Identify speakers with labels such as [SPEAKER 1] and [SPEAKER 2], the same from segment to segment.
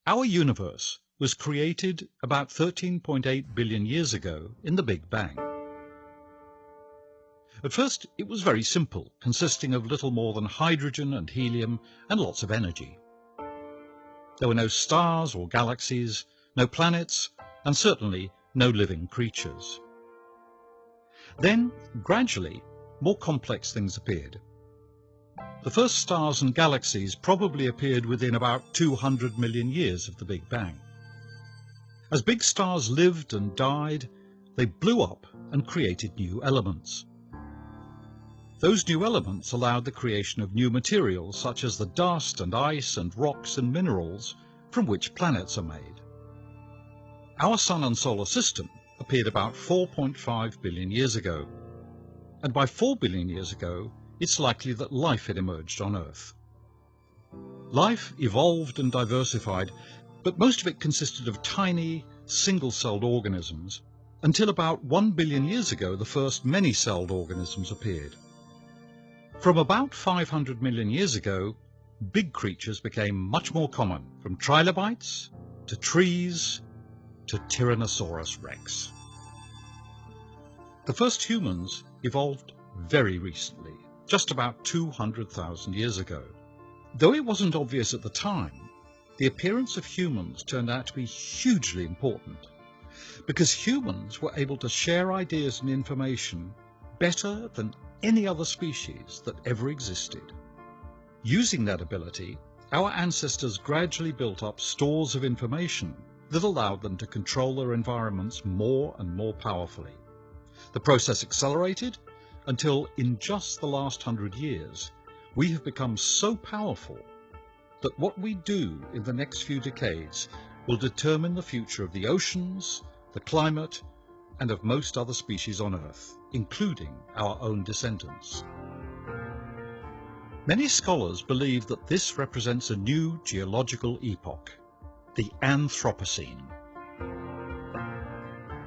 [SPEAKER 1] Our universe was created about 13.8 billion years ago in the Big Bang. At first, it was very simple, consisting of little more than hydrogen and helium and lots of energy. There were no stars or galaxies, no planets, and certainly no living creatures. Then, gradually, more complex things appeared. The first stars and galaxies probably appeared within about 200 million years of the Big Bang. As big stars lived and died, they blew up and created new elements. Those new elements allowed the creation of new materials such as the dust and ice and rocks and minerals from which planets are made. Our Sun and Solar System appeared about 4.5 billion years ago, and by 4 billion years ago, it's likely that life had emerged on Earth. Life evolved and diversified, but most of it consisted of tiny, single-celled organisms, until about 1 billion years ago the first many-celled organisms appeared. From about 500 million years ago, big creatures became much more common, from trilobites to trees to Tyrannosaurus rex. The first humans evolved very recently, just about 200,000 years ago. Though it wasn't obvious at the time, the appearance of humans turned out to be hugely important, because humans were able to share ideas and information better than any other species that ever existed. Using that ability, our ancestors gradually built up stores of information that allowed them to control their environments more and more powerfully. The process accelerated until in just the last 100 years, we have become so powerful that what we do in the next few decades will determine the future of the oceans, the climate, and of most other species on Earth, including our own descendants. Many scholars believe that this represents a new geological epoch, the Anthropocene.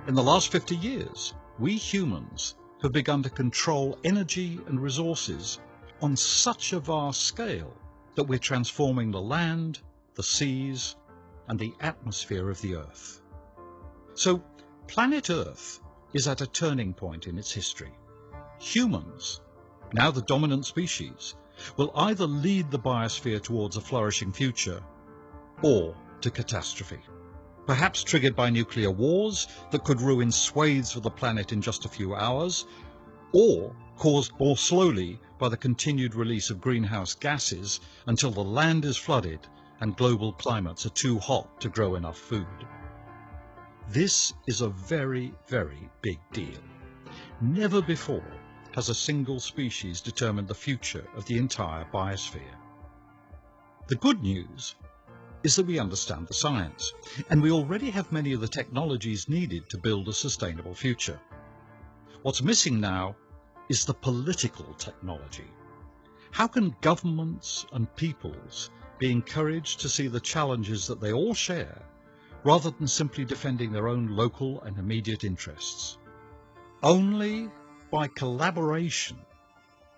[SPEAKER 1] In the last 50 years, we humans have begun to control energy and resources on such a vast scale that we're transforming the land, the seas, and the atmosphere of the Earth. So, planet Earth is at a turning point in its history. Humans, now the dominant species, will either lead the biosphere towards a flourishing future or to catastrophe, perhaps triggered by nuclear wars that could ruin swathes of the planet in just a few hours, or caused more slowly by the continued release of greenhouse gases until the land is flooded and global climates are too hot to grow enough food. This is a very, very big deal. Never before has a single species determined the future of the entire biosphere. The good news is that we understand the science, and we already have many of the technologies needed to build a sustainable future. What's missing now is the political technology. How can governments and peoples be encouraged to see the challenges that they all share, rather than simply defending their own local and immediate interests? Only by collaboration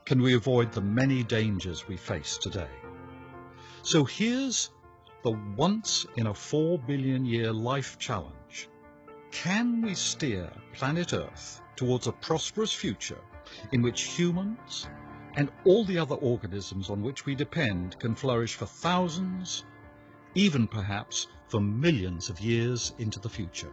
[SPEAKER 1] can we avoid the many dangers we face today. So here's the once in a 4 billion year life challenge. Can we steer planet Earth towards a prosperous future in which humans and all the other organisms on which we depend can flourish for thousands, even perhaps for millions of years into the future?